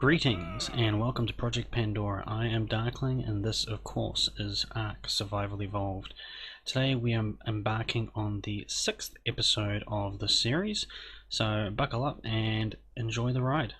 Greetings and welcome to Project Pandora. I am Darkling and this of course is Ark Survival Evolved. Today we are embarking on the 6th episode of the series, so buckle up and enjoy the ride.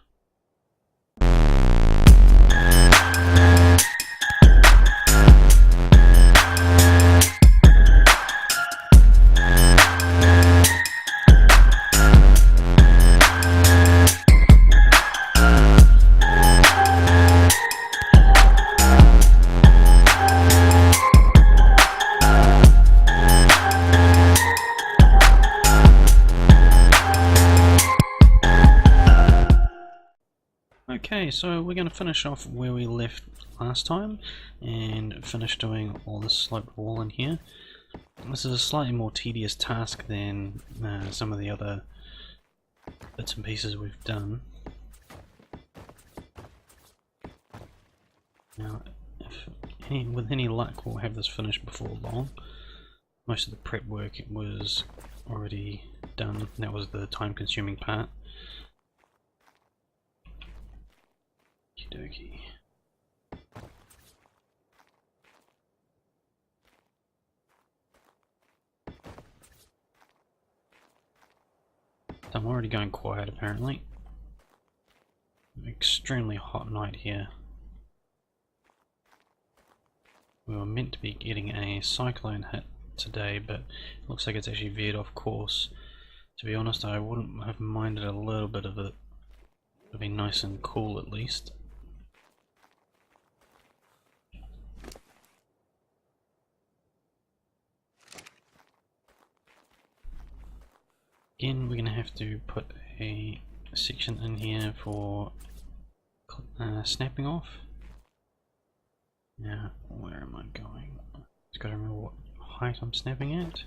Okay, so we're going to finish off where we left last time and finish doing all this sloped wall in here. This is a slightly more tedious task than some of the other bits and pieces we've done. Now, with any luck we'll have this finished before long. Most of the prep work was already done, that was the time consuming part. Okey-dokey. I'm already going quiet apparently. Extremely hot night here. We were meant to be getting a cyclone hit today, but it looks like it's actually veered off course. To be honest, I wouldn't have minded a little bit of it. It'll be nice and cool at least. Again, we're going to have to put a section in here for snapping off. Now, where am I going? Just got to remember what height I'm snapping at.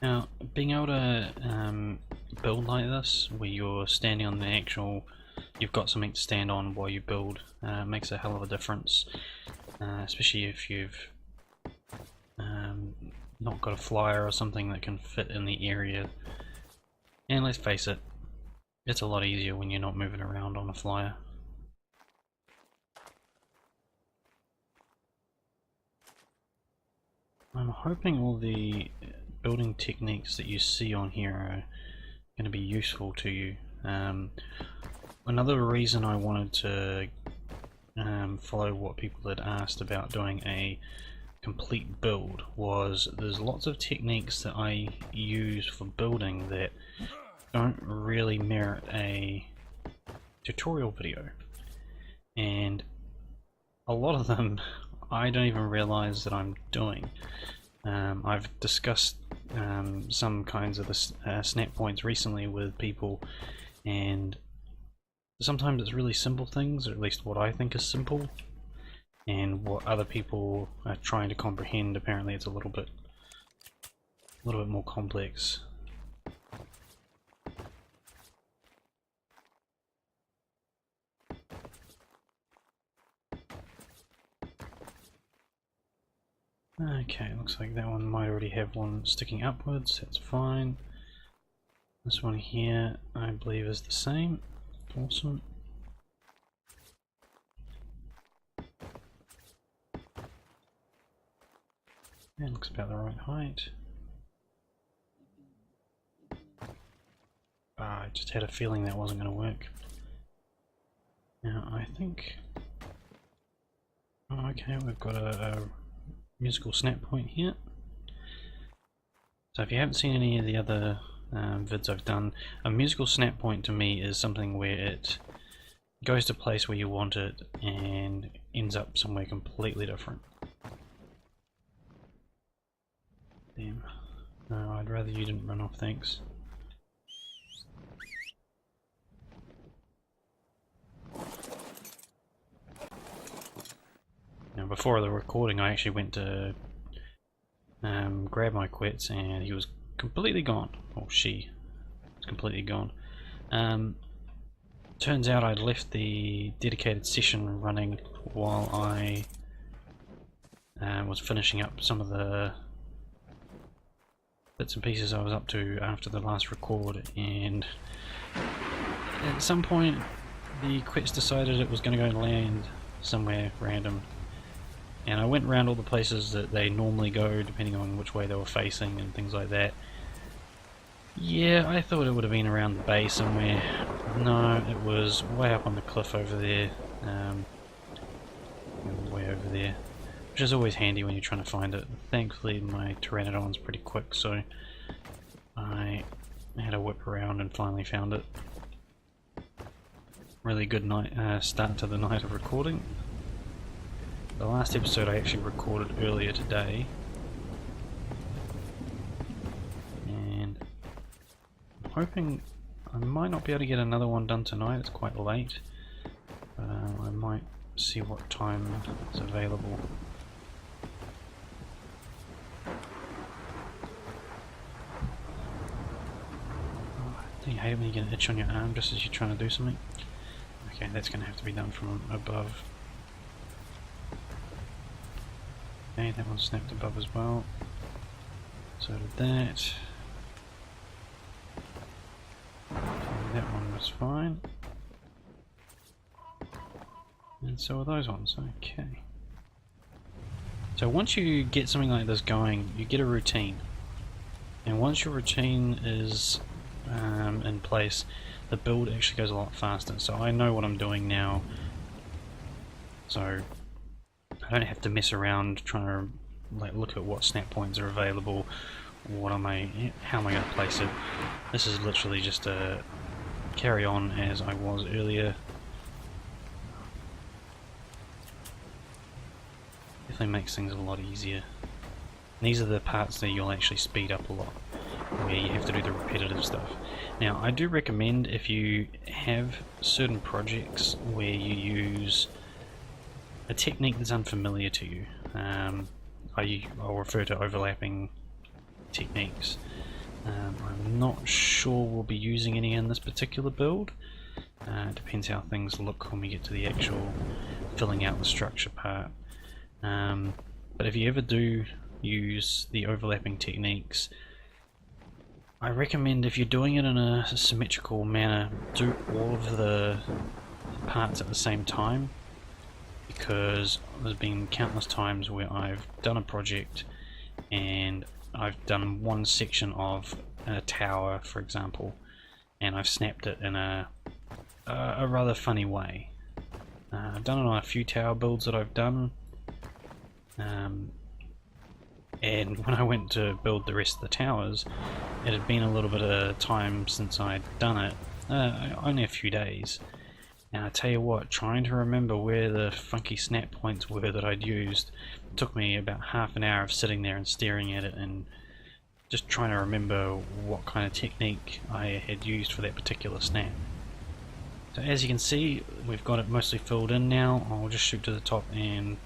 Now, being able to build like this, where you're standing on the actual, you've got something to stand on while you build, makes a hell of a difference, especially if you've not got a flyer or something that can fit in the area. And let's face it, it's a lot easier when you're not moving around on a flyer. I'm hoping all the building techniques that you see on here are going to be useful to you. Another reason I wanted to follow what people had asked about doing a complete build was there's lots of techniques that I use for building that don't really merit a tutorial video, and a lot of them I don't even realize that I'm doing. I've discussed some kinds of the snap points recently with people, and sometimes it's really simple things, or at least what I think is simple, and what other people are trying to comprehend, apparently it's a little bit more complex. Okay, looks like that one might already have one sticking upwards, that's fine. This one here I believe is the same. Awesome. That looks about the right height. I just had a feeling that wasn't going to work. Now I think... Oh, okay, we've got a musical snap point here. So if you haven't seen any of the other vids I've done, a musical snap point to me is something where it goes to a place where you want it and ends up somewhere completely different. Damn. No, I'd rather you didn't run off, thanks. Now before the recording I actually went to grab my quets and he was completely gone. Or she was completely gone. Turns out I'd left the dedicated session running while I was finishing up some of the bits and pieces I was up to after the last record, and at some point the quest decided it was going to go land somewhere random, and I went around all the places that they normally go depending on which way they were facing and things like that. Yeah, I thought it would have been around the bay somewhere. No, it was way up on the cliff over there, way over there, which is always handy when you're trying to find it. Thankfully my Pteranodon's pretty quick, so I had a whip around and finally found it. Really good night start to the night of recording. The last episode I actually recorded earlier today, and I'm hoping I might not be able to get another one done tonight. It's quite late. I might see what time it's available. Do you hate it when you get an itch on your arm just as you're trying to do something? Okay, that's going to have to be done from above. Okay, that one snapped above as well. So did that. Okay, that one was fine. And so are those ones. Okay. So once you get something like this going, you get a routine. And once your routine is in place, the build actually goes a lot faster. So I know what I'm doing now. So I don't have to mess around trying to look at what snap points are available, how am I going to place it. This is literally just a carry on as I was earlier. Definitely makes things a lot easier. And these are the parts that you'll actually speed up a lot, where you have to do the repetitive stuff. Now I do recommend, if you have certain projects where you use a technique that's unfamiliar to you, I'll refer to overlapping techniques. I'm not sure we'll be using any in this particular build. It depends how things look when we get to the actual filling out the structure part. But if you ever do use the overlapping techniques, I recommend, if you're doing it in a symmetrical manner, do all of the parts at the same time, because there's been countless times where I've done a project and I've done one section of a tower, for example, and I've snapped it in a rather funny way. I've done it on a few tower builds that I've done, and when I went to build the rest of the towers, it had been a little bit of time since I'd done it, only a few days. And I tell you what, trying to remember where the funky snap points were that I'd used took me about half an hour of sitting there and staring at it and just trying to remember what kind of technique I had used for that particular snap. So as you can see, we've got it mostly filled in now. I'll just shoot to the top and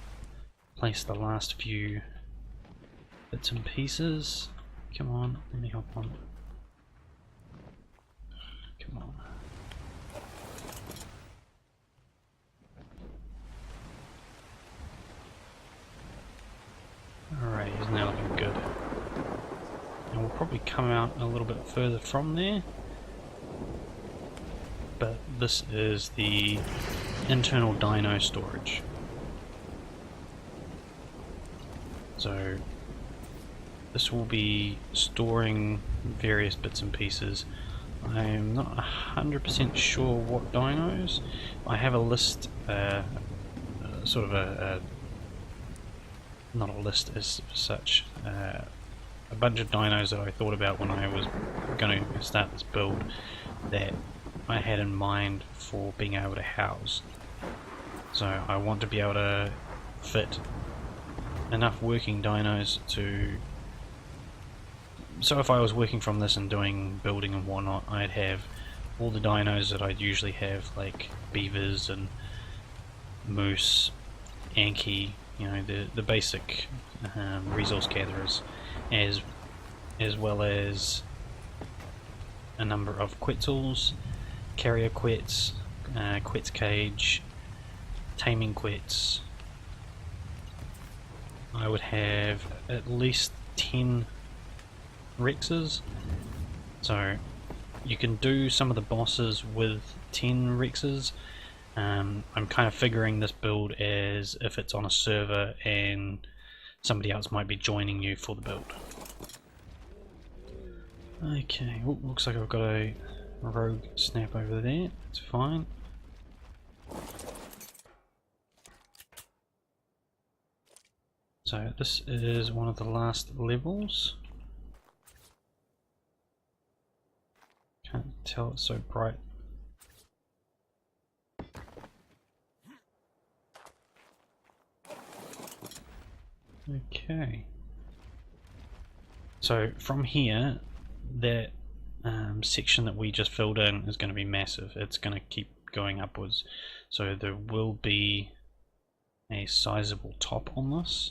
place the last few bits and pieces. Come on, let me hop on. Come on. Alright, he's now looking good. And we'll probably come out a little bit further from there. But this is the internal Dino storage. So this will be storing various bits and pieces. I'm not 100% sure what dinos. I have a list, sort of not a list as such, a bunch of dinos that I thought about when I was going to start this build that I had in mind for being able to house. So I want to be able to fit enough working dinos to... So if I was working from this and doing building and whatnot, I'd have all the dinos that I'd usually have, like beavers and moose, Anki, you know, the basic resource gatherers, as well as a number of Quetzals, carrier Quetz, Quetz cage, taming Quetz. I would have at least 10 Rexes. So you can do some of the bosses with 10 Rexes. I'm kind of figuring this build as if it's on a server and somebody else might be joining you for the build. Okay, oh, looks like I've got a rogue snap over there. It's fine. So this is one of the last levels. Can't tell, it's so bright. Okay. So from here, that section that we just filled in is going to be massive. It's going to keep going upwards. So there will be a sizable top on this.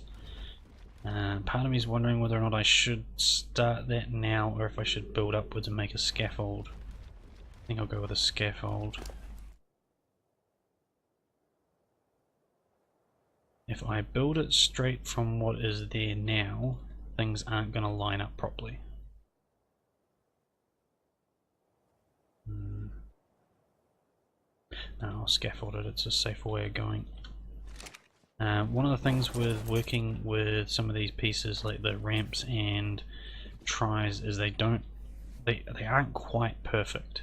Part of me is wondering whether or not I should start that now or if I should build upwards and make a scaffold. I think I'll go with a scaffold. If I build it straight from what is there now, things aren't going to line up properly. No, I'll scaffold it, it's a safer way of going. One of the things with working with some of these pieces like the ramps and tries is they aren't quite perfect,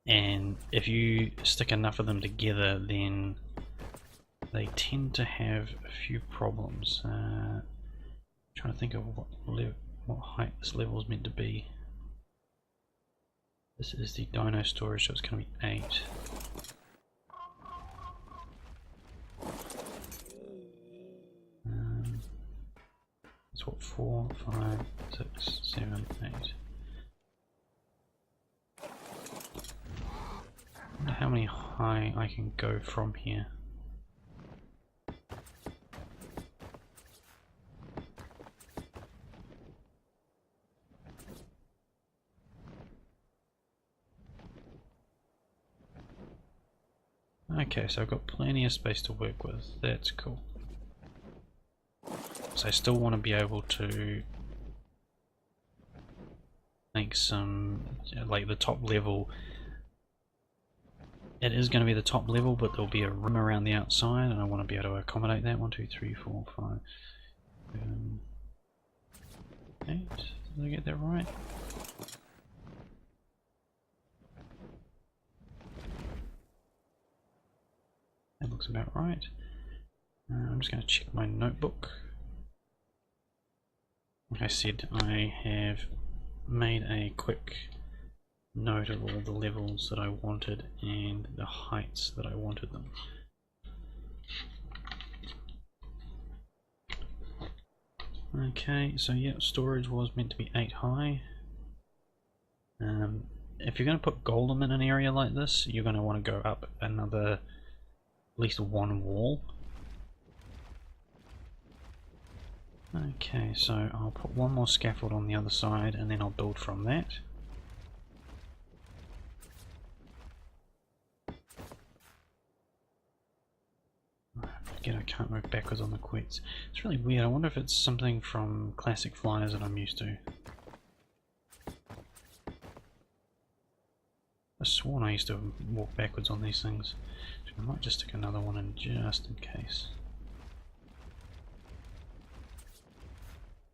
and if you stick enough of them together then they tend to have a few problems. Trying to think of what height this level is meant to be. This is the Dino storage, so it's going to be 8. It's what, 4, 5, 6, 7, 8. I wonder how many high I can go from here. Okay, so I've got plenty of space to work with. That's cool. So I still want to be able to make some, like the top level. It is going to be the top level, but there'll be a room around the outside, and I want to be able to accommodate that. 1, 2, 3, 4, 5, 7, 8. Did I get that right? That looks about right. I'm just going to check my notebook. Like I said, I have made a quick note of all the levels that I wanted and the heights that I wanted them. Okay, so yeah, storage was meant to be 8 high. If you're going to put golem in an area like this, you're going to want to go up another, at least one wall. Okay, so I'll put one more scaffold on the other side and then I'll build from that. Again, I can't move backwards on the quets. It's really weird. I wonder if it's something from classic flyers that I'm used to. I sworn I used to walk backwards on these things. So I might just stick another one in just in case.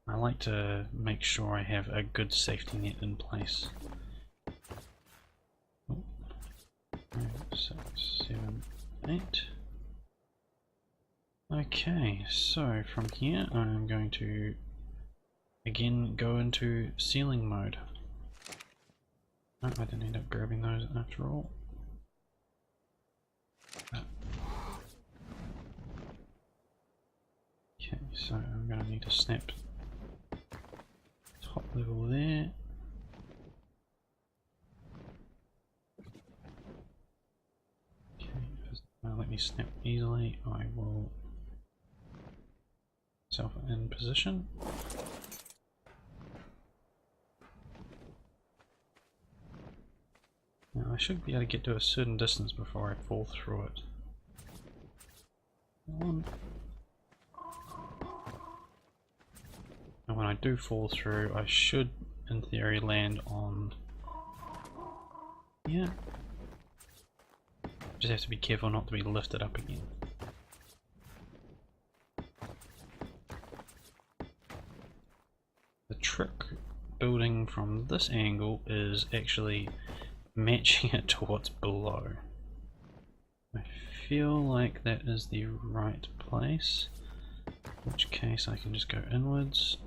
I like to make sure I have a good safety net in place. 5, 6, 7, 8. Okay, so from here I'm going to again go into ceiling mode. Oh, I didn't end up grabbing those after all. Okay, so I'm going to need to snap top level there. Okay, if it's not let me snap easily, I will self in position. Now I should be able to get to a certain distance before I fall through it. 1. And when I do fall through, I should, in theory, land on... yeah. Just have to be careful not to be lifted up again. The trick building from this angle is actually matching it to what's below. I feel like that is the right place, in which case I can just go inwards.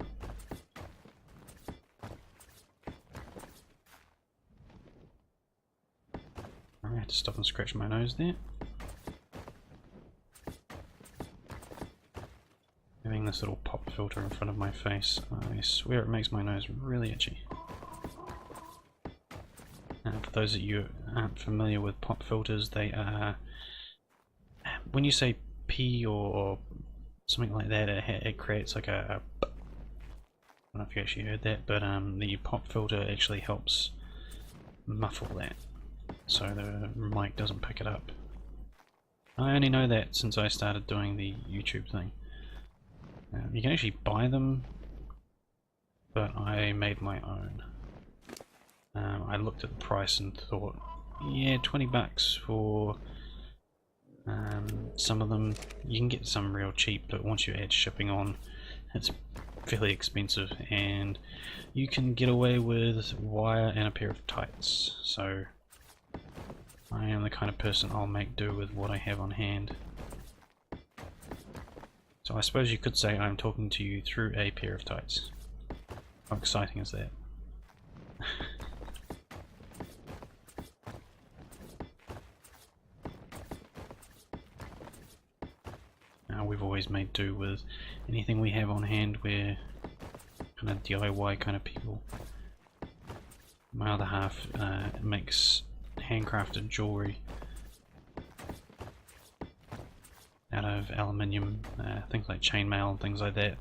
I had to stop and scratch my nose there. Having this little pop filter in front of my face, I swear it makes my nose really itchy. For those of you who aren't familiar with pop filters, they are, when you say P or something like that, it creates like a I don't know if you actually heard that, but the pop filter actually helps muffle that, so the mic doesn't pick it up. I only know that since I started doing the YouTube thing. You can actually buy them, but I made my own. I looked at the price and thought, yeah, 20 bucks for some of them. You can get some real cheap, but once you add shipping on, it's fairly expensive, and you can get away with wire and a pair of tights. So I am the kind of person I'll make do with what I have on hand. So I suppose you could say I'm talking to you through a pair of tights. How exciting is that? Now, we've always made do with anything we have on hand. We're kind of DIY kind of people. My other half makes handcrafted jewellery out of aluminium, things like chainmail and things like that.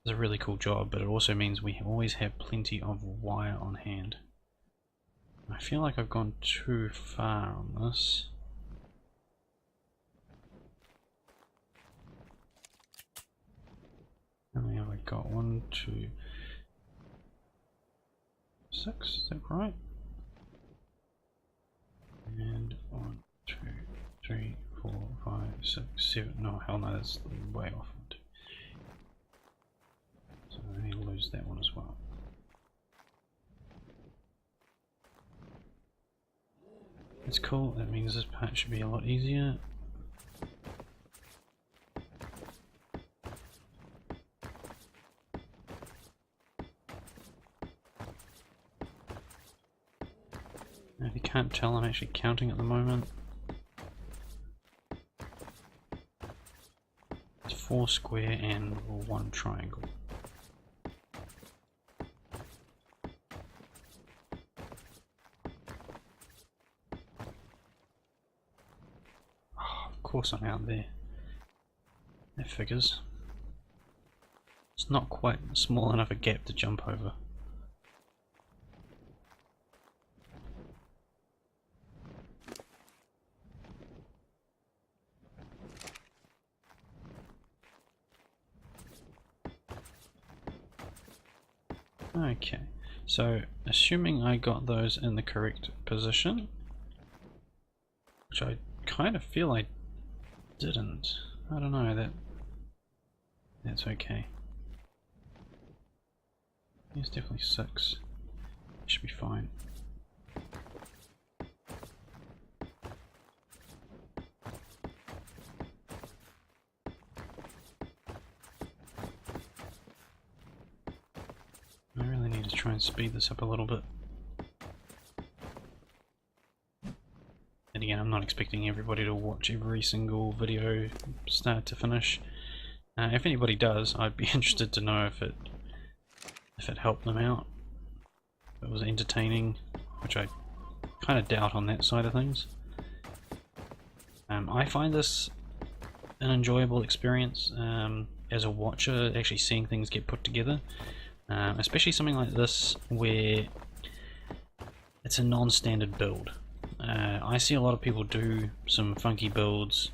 It's a really cool job, but it also means we always have plenty of wire on hand. I feel like I've gone too far on this. How many have I got? 1, 2, 6, is that right? And 1, 2, 3, 4, 5, 6, 7. No, hell no, that's way off. So I need to lose that one as well. That's cool, that means this part should be a lot easier. Now, if you can't tell, I'm actually counting at the moment. It's 4 square and 1 triangle. Oh, of course I'm out there. That figures. It's not quite small enough a gap to jump over. Okay, so assuming I got those in the correct position, which I kind of feel I didn't. I don't know, that's okay. It's definitely 6. Should be fine. I really need to try and speed this up a little bit. And again, I'm not expecting everybody to watch every single video start to finish. If anybody does, I'd be interested to know if it helped them out. If it was entertaining, which I kind of doubt on that side of things. I find this an enjoyable experience as a watcher, actually seeing things get put together. Especially something like this where it's a non-standard build. I see a lot of people do some funky builds,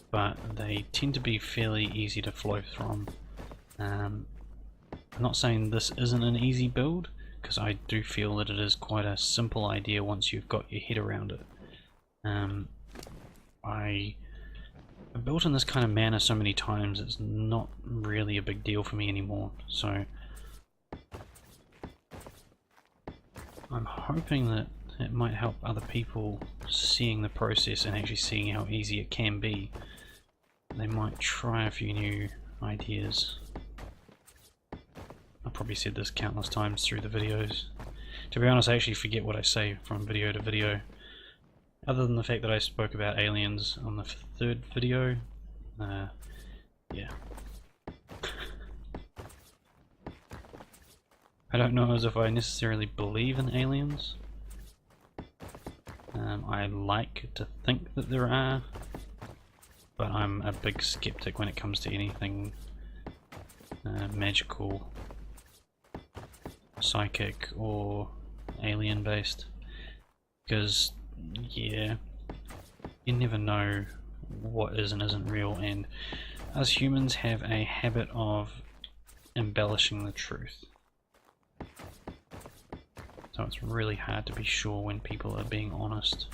but they tend to be fairly easy to flow from. I'm not saying this isn't an easy build, because I do feel that it is quite a simple idea once you've got your head around it. I've built in this kind of manner so many times, it's not really a big deal for me anymore, so I'm hoping that it might help other people seeing the process and actually seeing how easy it can be. They might try a few new ideas. I've probably said this countless times through the videos. To be honest, I actually forget what I say from video to video. Other than the fact that I spoke about aliens on the third video, yeah. I don't know as if I necessarily believe in aliens. I like to think that there are, but I'm a big skeptic when it comes to anything magical, psychic, or alien based. Because, yeah, you never know what is and isn't real, and us humans have a habit of embellishing the truth. So it's really hard to be sure when people are being honest.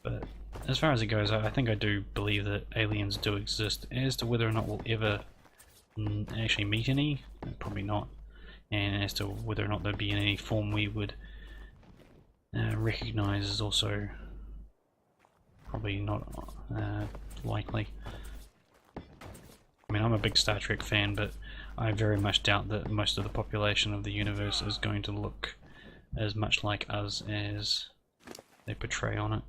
But as far as it goes, I think I do believe that aliens do exist. As to whether or not we'll ever actually meet any, probably not. And as to whether or not they'd be in any form we would recognize is also probably not likely. I mean, I'm a big Star Trek fan, but I very much doubt that most of the population of the universe is going to look as much like us as they portray on it.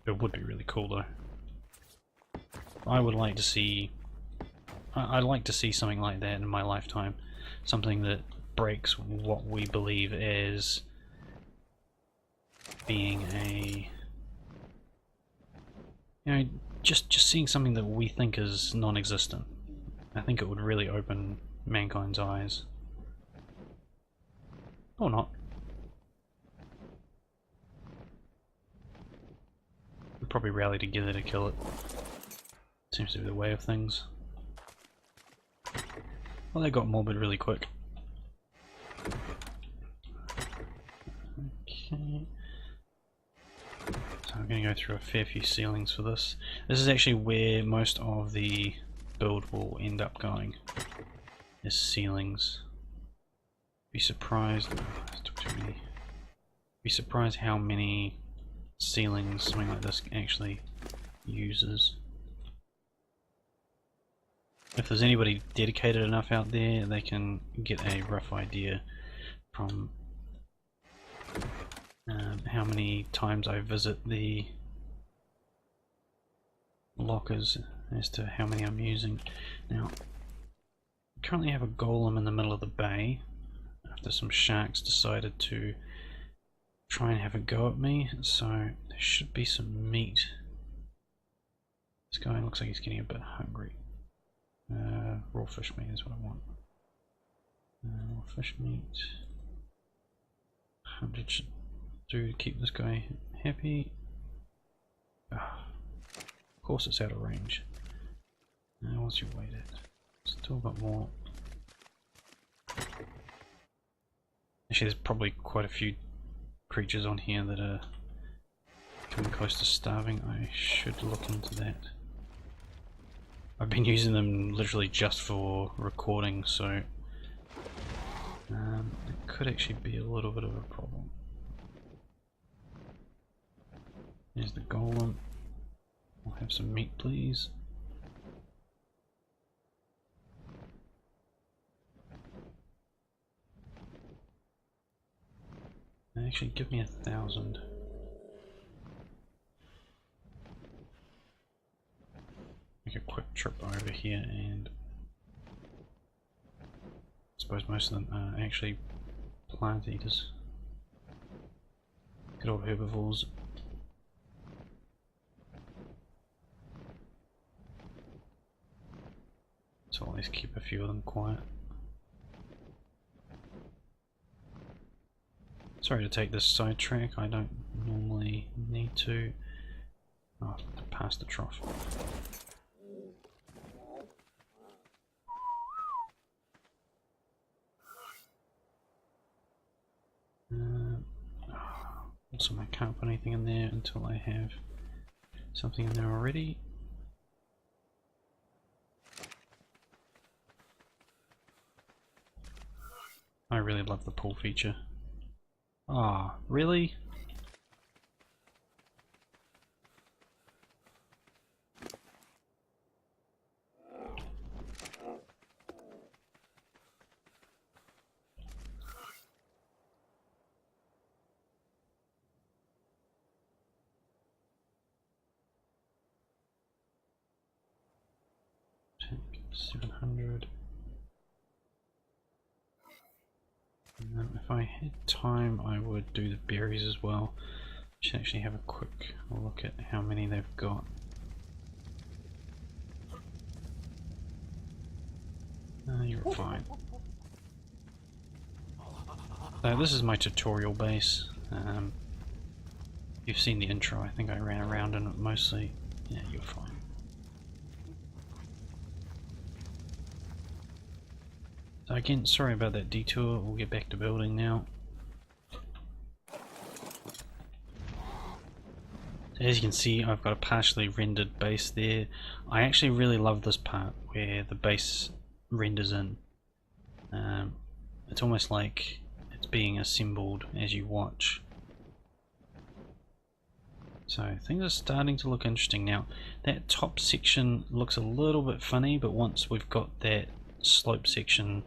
It would be really cool though. I would like to see... I'd like to see something like that in my lifetime. Something that breaks what we believe as being a... You know, just seeing something that we think is non-existent. I think it would really open mankind's eyes. Or not. We'd probably rally together to kill it. Seems to be the way of things. Well, they got morbid really quick. Okay. So I'm going to go through a fair few ceilings for this. This is actually where most of the build will end up going, is ceilings. Be surprised, be surprised how many ceilings something like this actually uses. If there's anybody dedicated enough out there, they can get a rough idea from how many times I visit the lockers as to how many I'm using. Now, I currently have a golem in the middle of the bay after some sharks decided to try and have a go at me, so there should be some meat. This guy looks like he's getting a bit hungry. Raw fish meat is what I want. Raw fish meat. 100 should do to keep this guy happy. Of course it's out of range. What's your weight at? Still got more. Actually, there's probably quite a few creatures on here that are coming close to starving. I should look into that. I've been using them literally just for recording, so it could actually be a little bit of a problem. There's the golem. I'll have some meat, please. Actually, give me 1,000. Make a quick trip over here, and I suppose most of them are actually plant eaters. Good old herbivores. So at least keep a few of them quiet. Sorry to take this sidetrack, I don't normally need to. Oh, past the trough. Also, I can't put anything in there until I have something in there already. I really love the pull feature. Ah, really? Take 700. And then if I had time, I would do the berries as well. Should actually have a quick look at how many they've got. You're fine. So this is my tutorial base. You've seen the intro, I think I ran around in it mostly. Yeah, you're fine. So again, sorry about that detour, we'll get back to building now. As you can see, I've got a partially rendered base there. I actually really love this part where the base renders in. It's almost like it's being assembled as you watch. So things are starting to look interesting now. That top section looks a little bit funny, but once we've got that slope section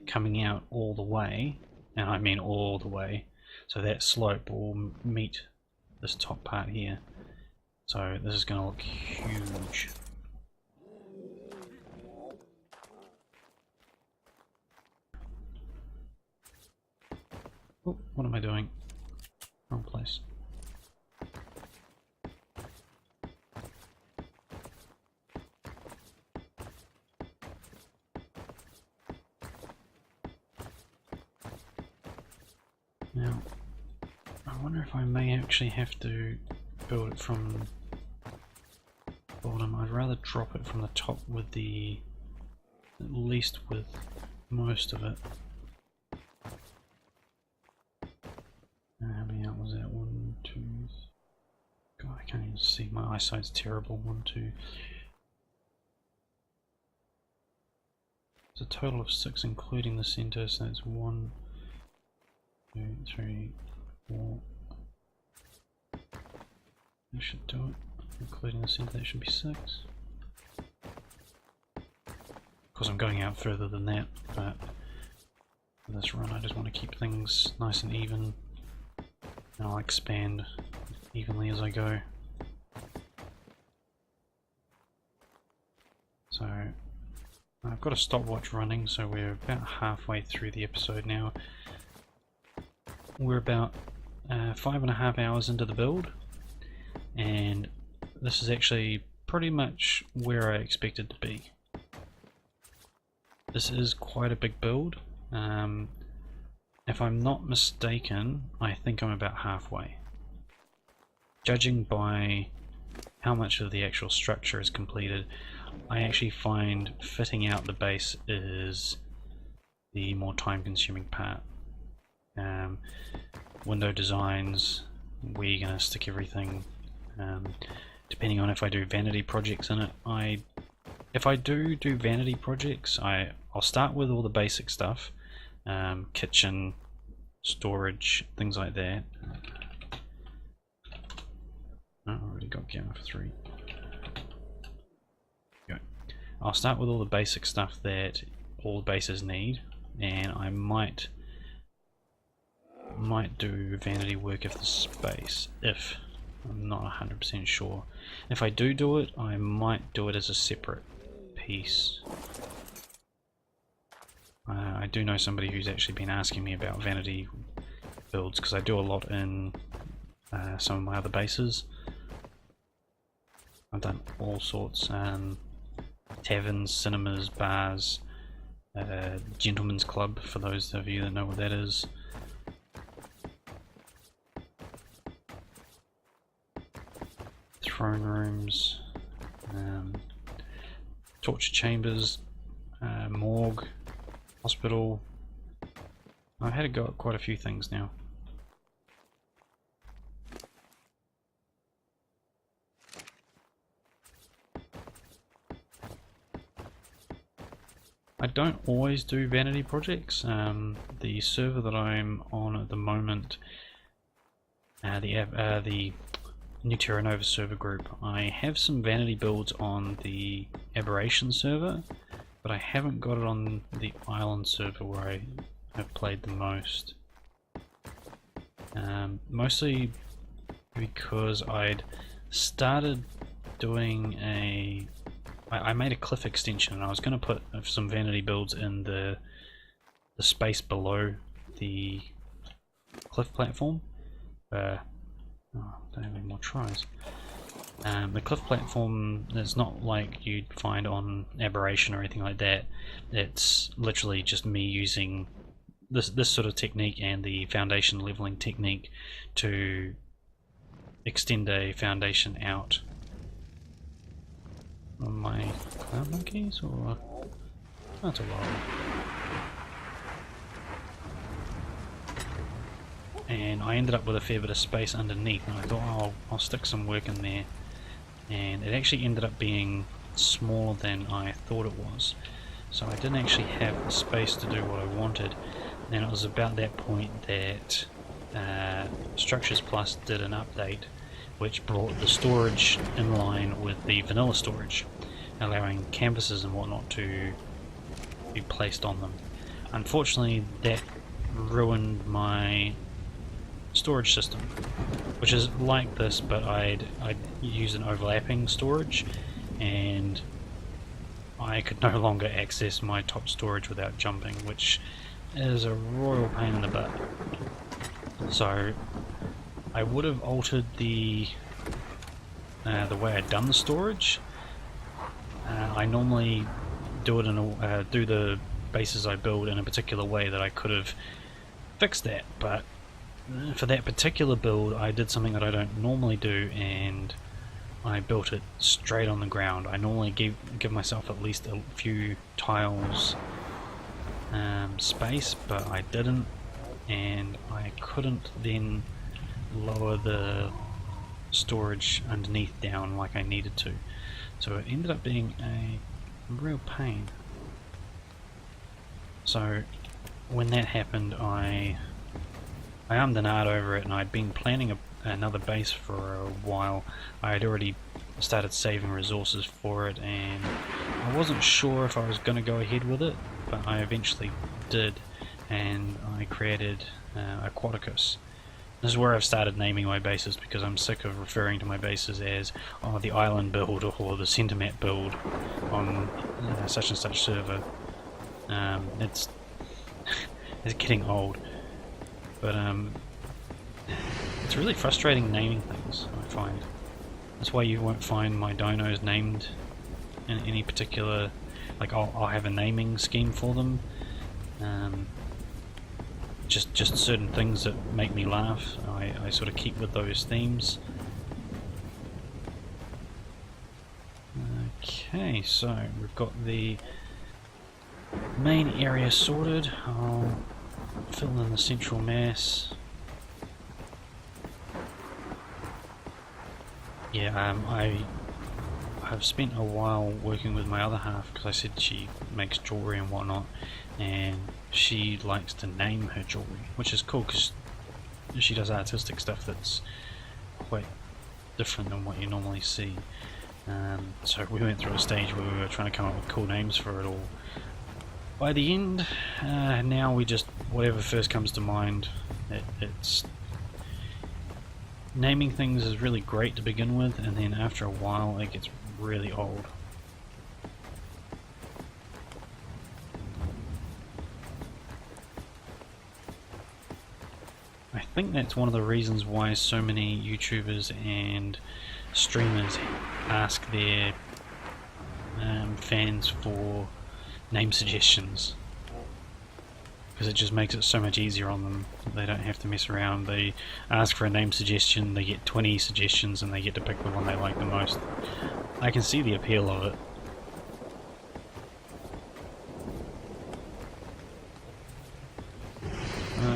coming out all the way, and I mean all the way, so that slope will meet this top part here. So this is going to look huge. Oh, what am I doing? Wrong place. Now, I wonder if I may actually have to build it from bottom. I'd rather drop it from the top with the, at least with most of it. How many out was that? 1, 2, God, I can't even see, my eyesight's terrible. 1, 2. It's a total of 6 including the center, so that's 1, 2, 3, 4. That should do it. Including the center, that should be 6. Of course I'm going out further than that, but for this run I just want to keep things nice and even, and I'll expand evenly as I go. So I've got a stopwatch running, so we're about halfway through the episode now. We're about 5.5 hours into the build, and this is actually pretty much where I expected to be. This is quite a big build. If I'm not mistaken, I think I'm about halfway. Judging by how much of the actual structure is completed, I actually find fitting out the base is the more time-consuming part. Window designs, where you're going to stick everything, depending on if I do vanity projects in it. If I do vanity projects, I'll start with all the basic stuff, kitchen, storage, things like that. Oh, I already got gamma for 3. Go. I'll start with all the basic stuff that all the bases need, and I might do vanity work if the space, if I'm not 100% sure. If I do it, I might do it as a separate piece. I do know somebody who's actually been asking me about vanity builds, because I do a lot in some of my other bases. I've done all sorts, taverns, cinemas, bars, gentlemen's club, for those of you that know what that is. Throne rooms, torture chambers, morgue, hospital. I've had to go at quite a few things now. I don't always do vanity projects. The server that I'm on at the moment, the New Terra Nova server group, I have some vanity builds on the Aberration server, but I haven't got it on the Island server where I have played the most. Mostly because I'd started doing I made a cliff extension and I was going to put some vanity builds in the space below the cliff platform. Oh, don't have any more tries. The cliff platform is not like you'd find on Aberration or anything like that. It's literally just me using this sort of technique and the foundation leveling technique to extend a foundation out. On my cloud monkeys, or that's a lot. And I ended up with a fair bit of space underneath, and I thought, oh, I'll stick some work in there. And it actually ended up being smaller than I thought it was. So I didn't actually have the space to do what I wanted. And it was about that point that Structures Plus did an update which brought the storage in line with the vanilla storage, allowing canvases and whatnot to be placed on them. Unfortunately, that ruined my storage system, which is like this, but I'd use an overlapping storage, and I could no longer access my top storage without jumping, which is a royal pain in the butt. So I would have altered the way I'd done the storage. I normally do it in do the bases I build in a particular way that I could have fixed that, but for that particular build I did something that I don't normally do, and I built it straight on the ground. I normally give myself at least a few tiles space, but I didn't, and I couldn't then lower the storage underneath down like I needed to, so it ended up being a real pain. So when that happened, I ummed and ahed over it, and I'd been planning another base for a while. I had already started saving resources for it, and I wasn't sure if I was going to go ahead with it, but I eventually did, and I created Aquaticus. This is where I've started naming my bases, because I'm sick of referring to my bases as the island build or the center map build on such and such server. It's getting old, but it's really frustrating naming things, I find. That's why you won't find my dinos named in any particular, like I'll have a naming scheme for them. Just certain things that make me laugh, I sort of keep with those themes. Okay, so we've got the main area sorted. I'll fill in the central mass. Yeah, I've spent a while working with my other half, because I said she makes jewellery and whatnot, and she likes to name her jewellery, which is cool because she does artistic stuff that's quite different than what you normally see. So we went through a stage where we were trying to come up with cool names for it all. By the end, now we just, whatever first comes to mind, it's naming things is really great to begin with, and then after a while it gets really old. I think that's one of the reasons why so many YouTubers and streamers ask their fans for name suggestions, because it just makes it so much easier on them. They don't have to mess around. They ask for a name suggestion, they get 20 suggestions, and they get to pick the one they like the most. I can see the appeal of it.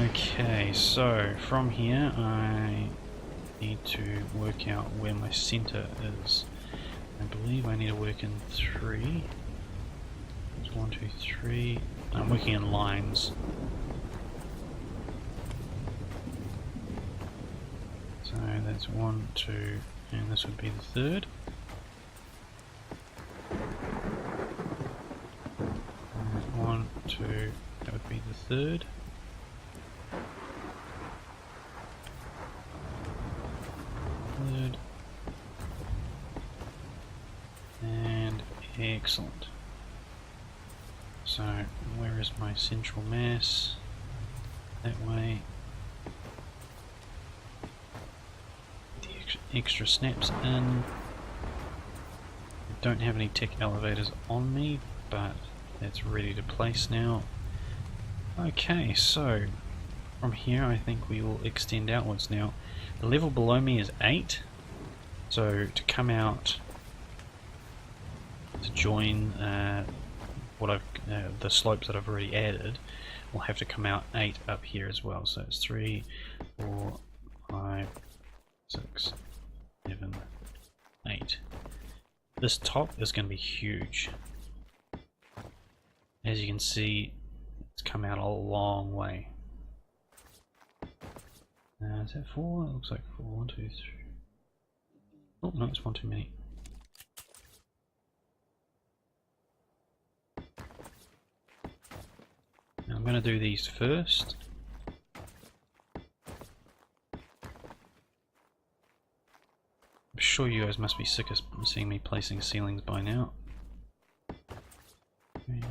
Okay, so from here I need to work out where my center is. I believe I need to work in 3. It's 1, 2, 3. I'm working in lines. So that's 1, 2, and this would be the third. And 1, 2, that would be the third. Third. And excellent. So where is my central mass? That way. The extra snaps in. I don't have any tech elevators on me, but that's ready to place now. Okay, so from here I think we will extend outwards now. The level below me is 8, so to come out to join what I've the slopes that I've already added, we'll have to come out 8 up here as well. So it's 3, 4, 5, 6, 7, 8. This top is going to be huge. As you can see, it's come out a long way. Is that 4? It looks like 4. 1, 2, 3. Oh no, it's 1 too many. Now I'm going to do these first. I'm sure you guys must be sick of seeing me placing ceilings by now. 3,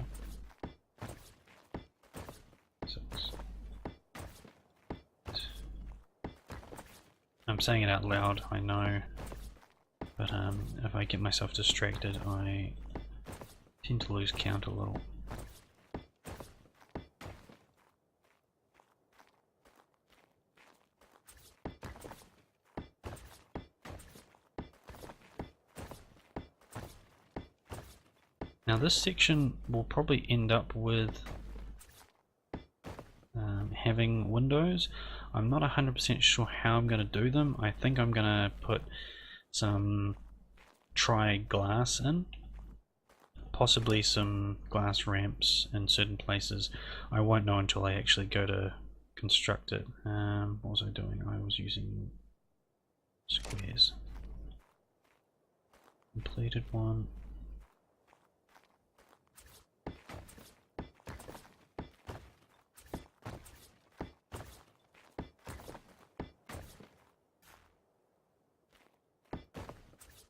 6. I'm saying it out loud, I know, but if I get myself distracted, I tend to lose count a little. Now this section will probably end up with having windows. I'm not 100% sure how I'm going to do them. I think I'm going to put some tri-glass in, possibly some glass ramps in certain places. I won't know until I actually go to construct it. What was I doing? I was using squares. Completed one.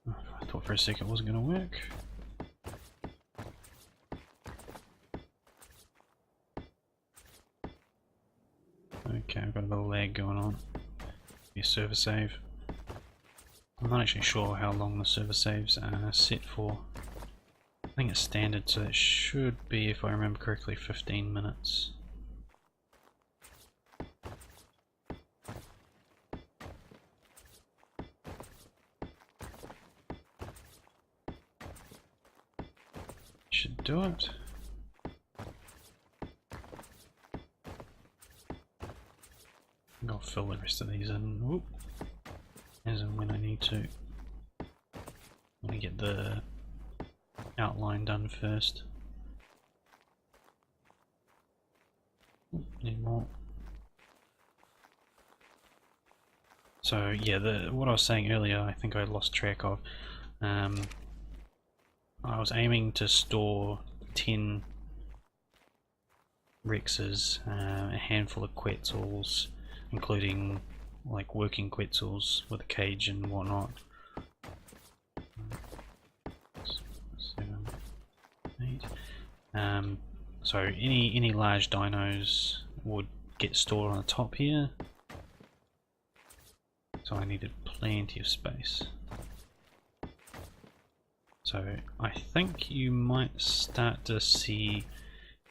I thought for a second it wasn't going to work. Okay, I've got a bit of lag going on. Be a server save. I'm not actually sure how long the server saves are set for. I think it's standard, so it should be, if I remember correctly, 15 minutes. Should do it. I'll fill the rest of these in, whoop, as and when I need to. I'm going to get the outline done first. Need more. So yeah, what I was saying earlier, I think I lost track of. I was aiming to store 10 Rexes, a handful of Quetzals, including like working Quetzals with a cage and whatnot. 7, 8. So any large dinos would get stored on the top here. So I needed plenty of space. So I think you might start to see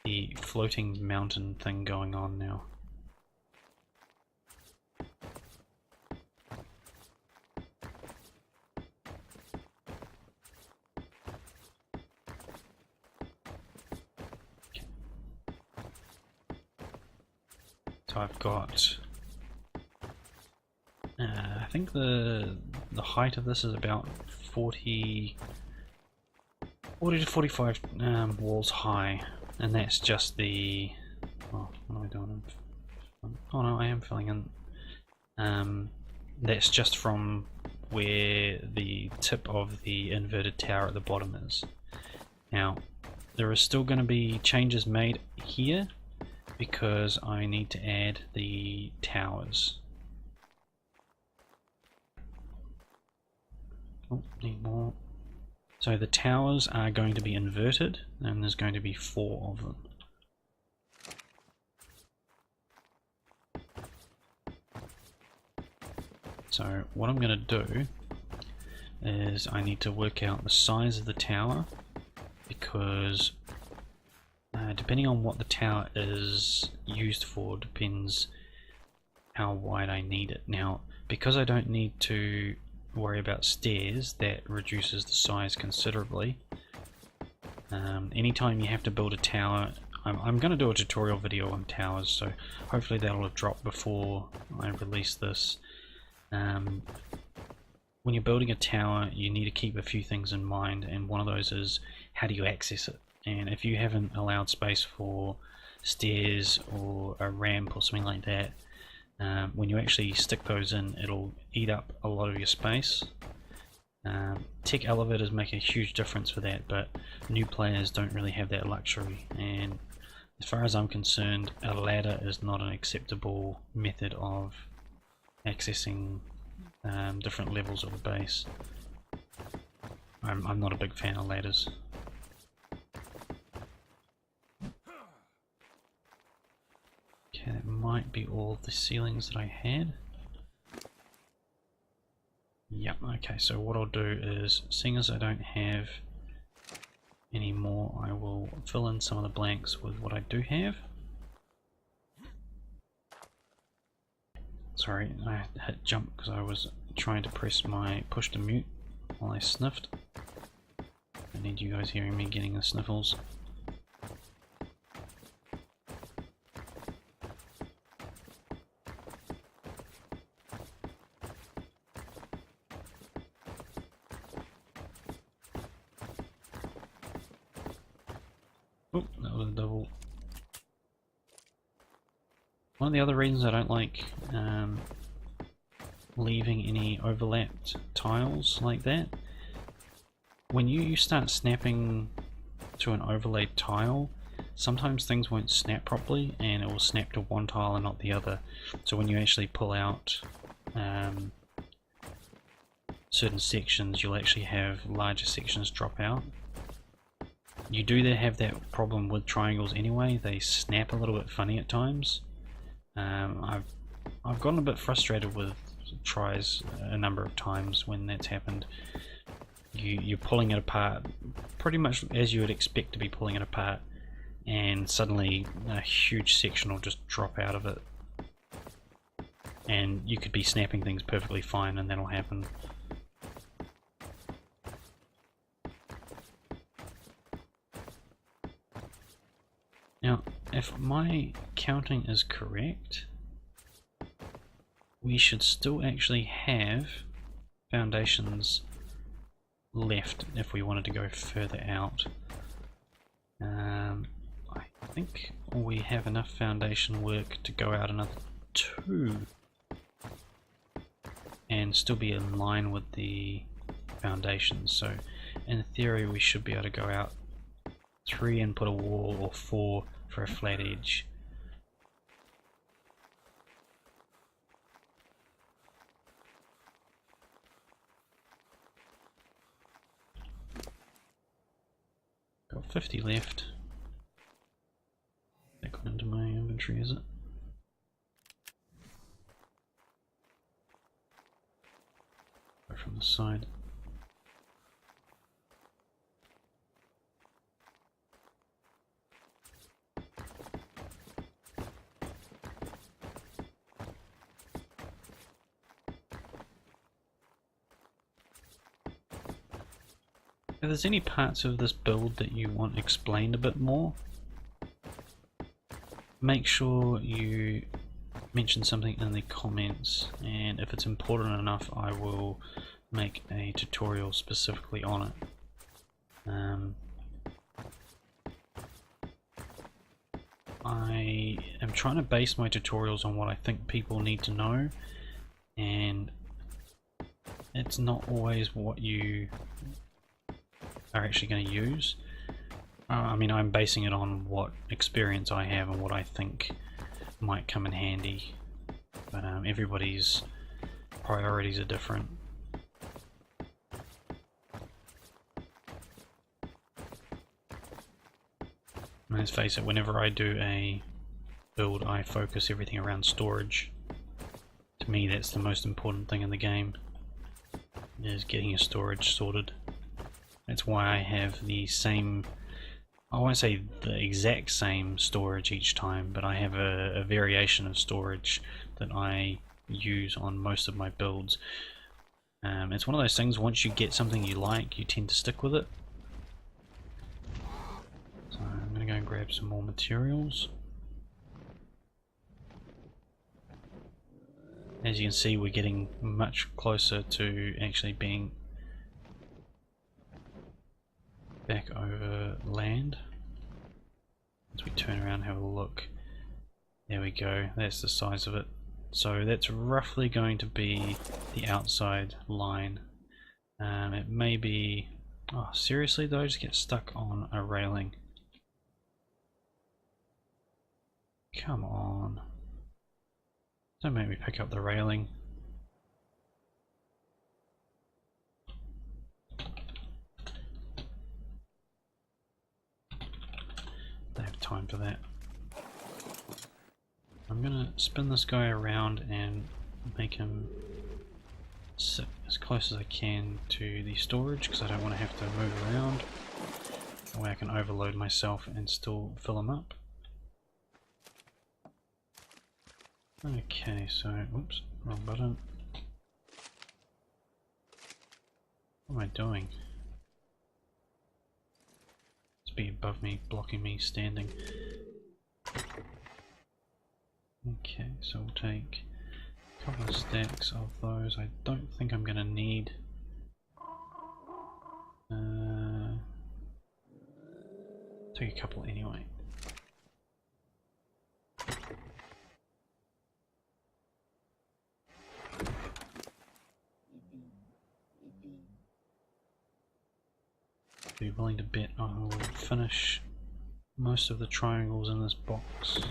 the floating mountain thing going on now. Okay. So I've got I think the height of this is about 40 40 to 45 walls high, and that's just the... Oh, what am I doing? Oh no, I am filling in. That's just from where the tip of the inverted tower at the bottom is. Now, there is still going to be changes made here because I need to add the towers. Oh, need more. So the towers are going to be inverted, and there's going to be 4 of them. So what I'm going to do is I need to work out the size of the tower, because depending on what the tower is used for depends how wide I need it. Now, because I don't need to worry about stairs, that reduces the size considerably. Anytime you have to build a tower, I'm going to do a tutorial video on towers, so hopefully that'll have dropped before I release this. When you're building a tower, you need to keep a few things in mind, and one of those is how do you access it. And if you haven't allowed space for stairs or a ramp or something like that, when you actually stick those in, it'll eat up a lot of your space. Tech elevators make a huge difference for that, but new players don't really have that luxury, and as far as I'm concerned, a ladder is not an acceptable method of accessing different levels of the base. I'm not a big fan of ladders. Okay, that might be all the ceilings that I had. Yep, okay, so what I'll do is, seeing as I don't have any more, I will fill in some of the blanks with what I do have. Sorry, I hit jump because I was trying to press my push to mute while I sniffed. I need you guys hearing me getting the sniffles. Oh, that was a double. One of the other reasons I don't like leaving any overlapped tiles like that, when you start snapping to an overlaid tile, sometimes things won't snap properly and it will snap to one tile and not the other. So when you actually pull out certain sections, you'll actually have larger sections drop out. You do have that problem with triangles anyway, they snap a little bit funny at times. I've gotten a bit frustrated with tries a number of times when that's happened. You're pulling it apart pretty much as you would expect to be pulling it apart, and suddenly a huge section will just drop out of it, and you could be snapping things perfectly fine and that'll happen. Now, if my counting is correct, we should still actually have foundations left if we wanted to go further out. I think we have enough foundation work to go out another 2 and still be in line with the foundations. So in theory we should be able to go out 3 and put a wall, or 4 for a flat edge. Got 50 left. That got into my inventory, is it? Go from the side. If there's any parts of this build that you want explained a bit more, make sure you mention something in the comments, and if it's important enough I will make a tutorial specifically on it. I am trying to base my tutorials on what I think people need to know, and it's not always what you are actually going to use. I mean, I'm basing it on what experience I have and what I think might come in handy, but everybody's priorities are different. And let's face it, whenever I do a build, I focus everything around storage. To me, that's the most important thing in the game, is getting your storage sorted. That's why I have the same, I won't say the exact same storage each time, but I have a variation of storage that I use on most of my builds. It's one of those things, once you get something you like, you tend to stick with it. So I'm going to go and grab some more materials. As you can see, we're getting much closer to actually being back over land. As we turn around and have a look, there we go, that's the size of it. So that's roughly going to be the outside line. It may be, oh seriously though, just get stuck on a railing. Come on. Don't make me pick up the railing. Don't have time for that. I'm gonna spin this guy around and make him sit as close as I can to the storage, because I don't want to have to move around. That way I can overload myself and still fill him up. Okay, so, oops, wrong button. What am I doing? It's be above me, blocking me standing. Okay, so we'll take a couple of stacks of those. I don't think I'm going to need take a couple anyway. Be willing to bet I will finish most of the triangles in this box.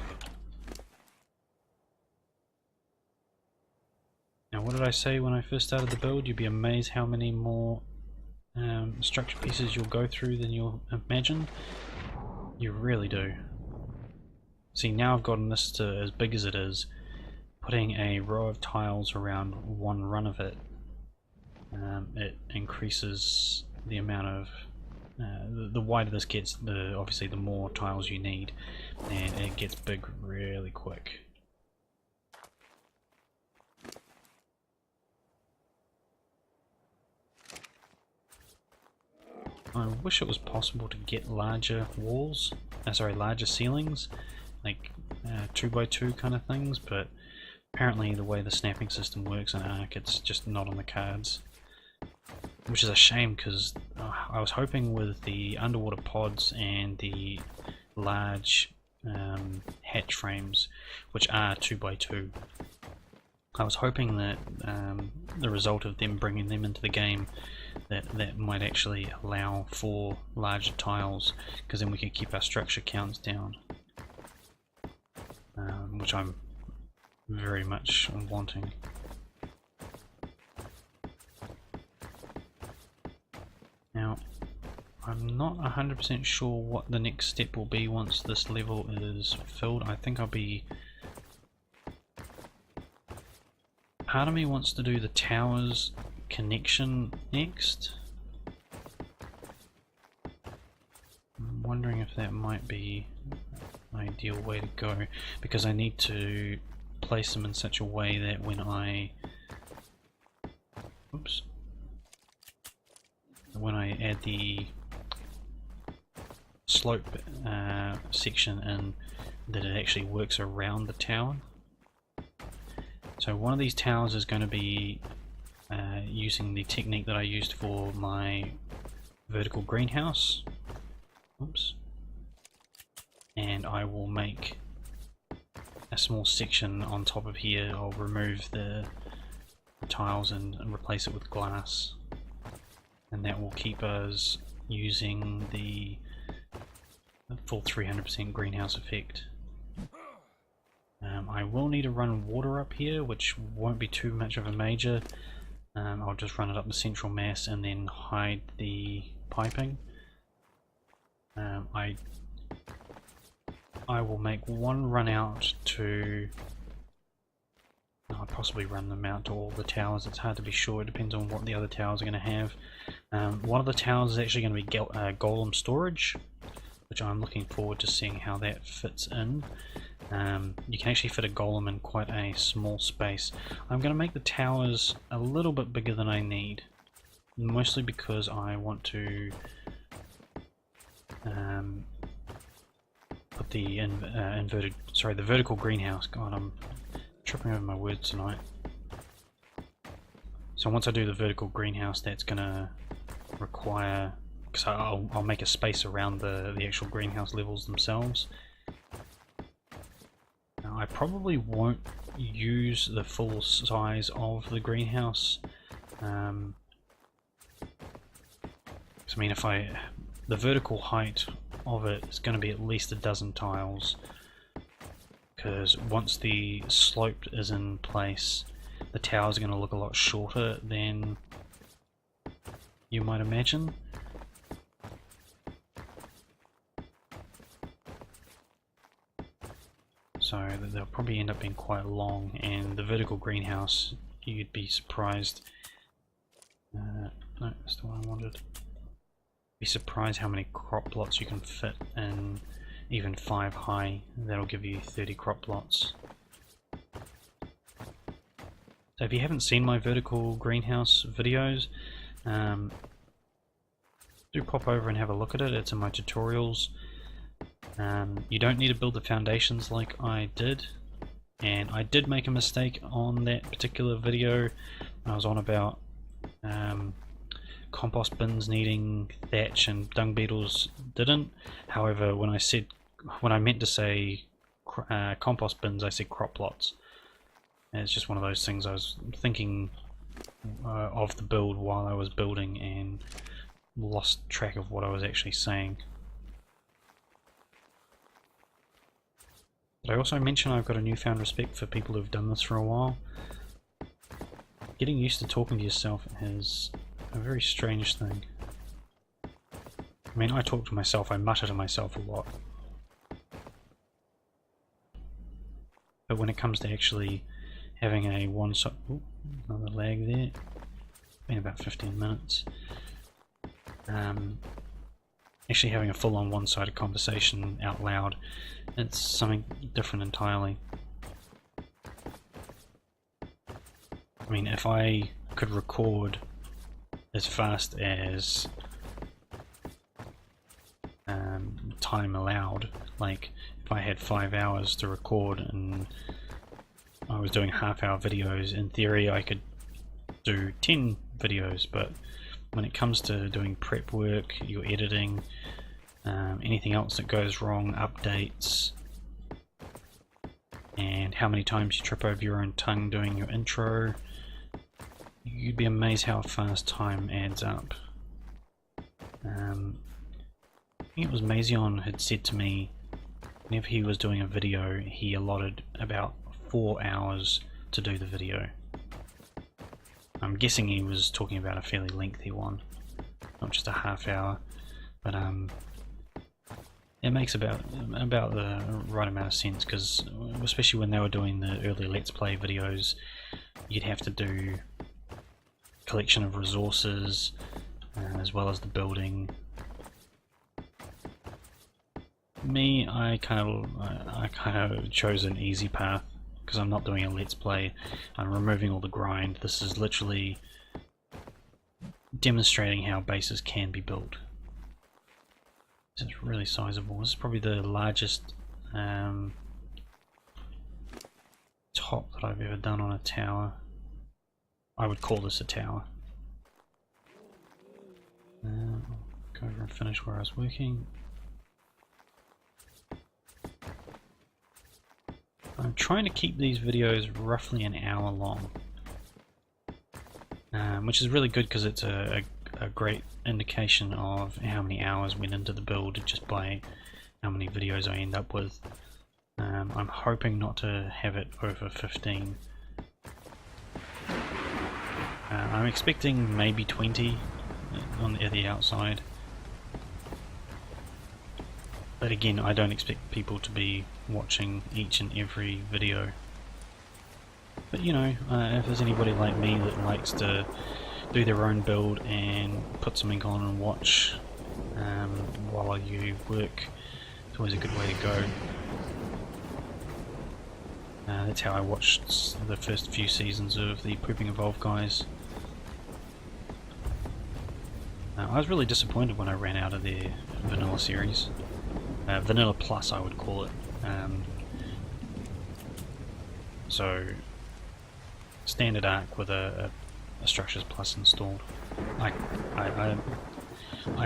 Now, what did I say when I first started the build? You'd be amazed how many more structure pieces you'll go through than you'll imagine. You really do. See, now I've gotten this to as big as it is. Putting a row of tiles around one run of it, it increases the amount of the wider this gets, obviously the more tiles you need, and it gets big really quick. I wish it was possible to get larger walls, larger ceilings, like 2x2 kind of things, but apparently the way the snapping system works in Ark, it's just not on the cards. Which is a shame, because I was hoping with the underwater pods and the large hatch frames, which are 2x2, I was hoping that the result of them bringing them into the game, that might actually allow for larger tiles, because then we could keep our structure counts down, which I'm very much wanting. Now, I'm not 100% sure what the next step will be once this level is filled. I think I'll be... Part of me wants to do the towers connection next. I'm wondering if that might be an ideal way to go, because I need to place them in such a way that when I... Oops. When I add the slope section in, that it actually works around the tower. So one of these towers is going to be using the technique that I used for my vertical greenhouse. Oops. And I will make a small section on top of here. I'll remove the tiles and replace it with glass, and that will keep us using the full 300% greenhouse effect. I will need to run water up here, which won't be too much of a major. I'll just run it up the central mass and then hide the piping. I will make one run out to... I'll possibly run them out to all the towers. It's hard to be sure, it depends on what the other towers are going to have. One of the towers is actually going to be golem storage, which I'm looking forward to seeing how that fits in. You can actually fit a golem in quite a small space. I'm going to make the towers a little bit bigger than I need, mostly because I want to put the the vertical greenhouse. God, I'm tripping over my words tonight. So once I do the vertical greenhouse, that's going to require, because I'll make a space around the actual greenhouse levels themselves. Now, I probably won't use the full size of the greenhouse. I mean, the vertical height of it is going to be at least a dozen tiles, because once the slope is in place, the towers are going to look a lot shorter than you might imagine. So they'll probably end up being quite long, and the vertical greenhouse, you'd be surprised. No, that's the one I wanted. Be surprised how many crop plots you can fit in even 5 high. That'll give you 30 crop plots. So if you haven't seen my vertical greenhouse videos, do pop over and have a look at it. It's in my tutorials. You don't need to build the foundations like I did, and I did make a mistake on that particular video. I was on about compost bins needing thatch and dung beetles didn't. However, when I meant to say compost bins, I said crop plots. And it's just one of those things. I was thinking of the build while I was building and lost track of what I was actually saying. But I also mentioned I've got a newfound respect for people who've done this for a while. Getting used to talking to yourself is a very strange thing. I mean, I talk to myself, I mutter to myself a lot. But when it comes to actually having a one-side... another lag there. Been about 15 minutes. Actually having a full-on one-sided conversation out loud, it's something different entirely. I mean, if I could record as fast as time allowed, like if I had 5 hours to record and I was doing half-hour videos, in theory I could do 10 videos, but when it comes to doing prep work, your editing, anything else that goes wrong, updates, and how many times you trip over your own tongue doing your intro, you'd be amazed how fast time adds up. I think it was Mazion had said to me, whenever he was doing a video, he allotted about 4 hours to do the video. I'm guessing he was talking about a fairly lengthy one, not just a half hour, but it makes about the right amount of sense, because especially when they were doing the early Let's Play videos, you'd have to do collection of resources as well as the building. Me, I kind of chose an easy path, because I'm not doing a Let's Play. I'm removing all the grind. This is literally demonstrating how bases can be built. It's really sizable. This is probably the largest top that I've ever done on a tower. I would call this a tower. I'll go over and finish where I was working. I'm trying to keep these videos roughly an hour long, which is really good because it's a great indication of how many hours went into the build just by how many videos I end up with. I'm hoping not to have it over 15. I'm expecting maybe 20 on the outside. But again, I don't expect people to be watching each and every video. But you know, if there's anybody like me that likes to do their own build and put something on and watch while you work, it's always a good way to go. That's how I watched the first few seasons of the Pooping Evolved guys. I was really disappointed when I ran out of their vanilla series. Vanilla Plus, I would call it. So, standard arc with a Structures Plus installed. I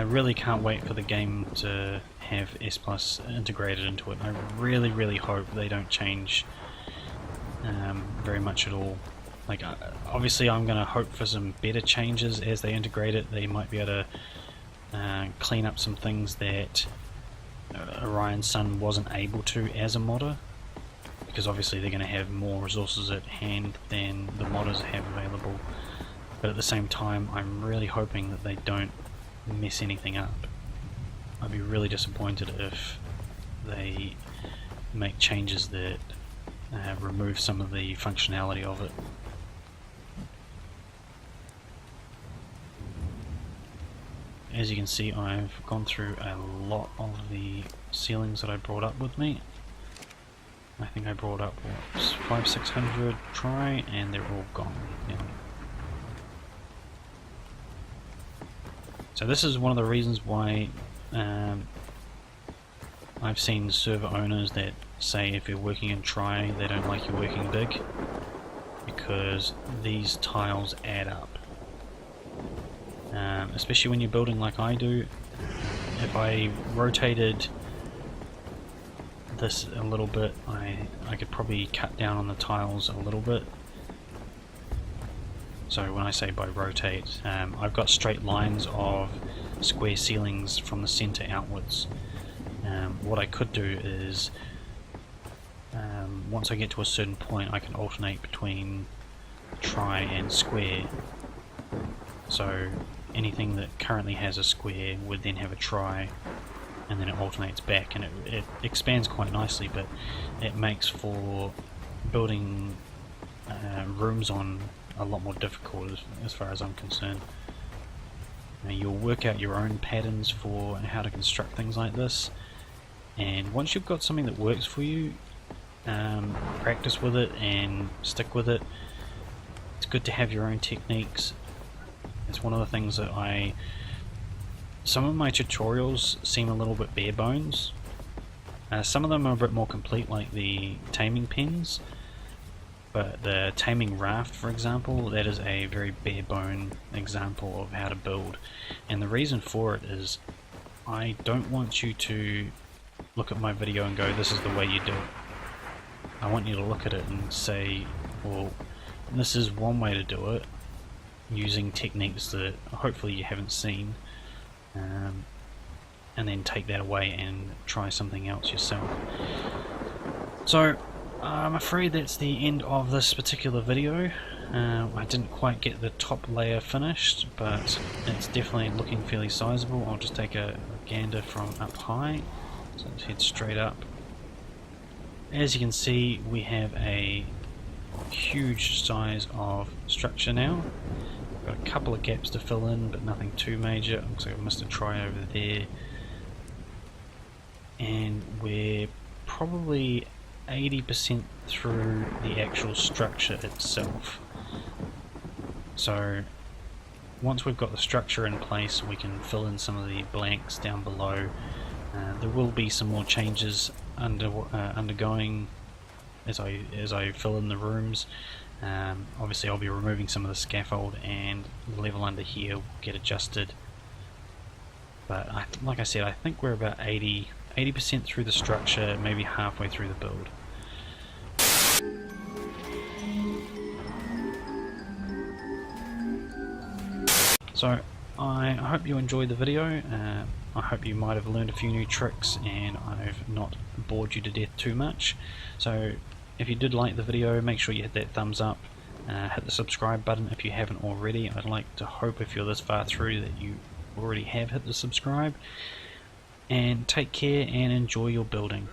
really can't wait for the game to have S Plus integrated into it. I really hope they don't change very much at all. Like, obviously I'm going to hope for some better changes as they integrate it. They might be able to clean up some things that Orion's Sun wasn't able to as a modder, because obviously they're going to have more resources at hand than the modders have available. But at the same time, I'm really hoping that they don't mess anything up. I'd be really disappointed if they make changes that remove some of the functionality of it. As you can see, I've gone through a lot of the ceilings that I brought up with me. I think I brought up, what, 500-600 try, and they're all gone now. So this is one of the reasons why I've seen server owners that say if you're working in try, they don't like you working big, because these tiles add up. Especially when you're building like I do. If I rotated this a little bit, I could probably cut down on the tiles a little bit. So when I say by rotate, I've got straight lines of square ceilings from the center outwards. What I could do is, once I get to a certain point, I can alternate between try and square. So anything that currently has a square would then have a try, and then it alternates back, and it expands quite nicely, but it makes for building rooms on a lot more difficult as far as I'm concerned. Now, you'll work out your own patterns for how to construct things like this, and once you've got something that works for you, practice with it and stick with it. It's good to have your own techniques. It's one of the things that some of my tutorials seem a little bit bare bones. Some of them are a bit more complete, like the taming pens, but the taming raft, for example, that is a very bare bone example of how to build. And the reason for it is I don't want you to look at my video and go, this is the way you do it. I want you to look at it and say, well, this is one way to do it, using techniques that hopefully you haven't seen, and then take that away and try something else yourself. So I'm afraid that's the end of this particular video. I didn't quite get the top layer finished, but it's definitely looking fairly sizable. I'll just take a gander from up high, so let's head straight up. As you can see, we have a huge size of structure now. Got a couple of gaps to fill in, but nothing too major. Looks like I missed a try over there. And we're probably 80% through the actual structure itself. So once we've got the structure in place, we can fill in some of the blanks down below. There will be some more changes undergoing as I fill in the rooms. Obviously I'll be removing some of the scaffold, and the level under here will get adjusted. But like I said, I think we're about 80% through the structure, maybe halfway through the build. So I hope you enjoyed the video. I hope you might have learned a few new tricks and I've not bored you to death too much. So if you did like the video, make sure you hit that thumbs up, hit the subscribe button if you haven't already. I'd like to hope if you're this far through that you already have hit the subscribe, and take care and enjoy your building.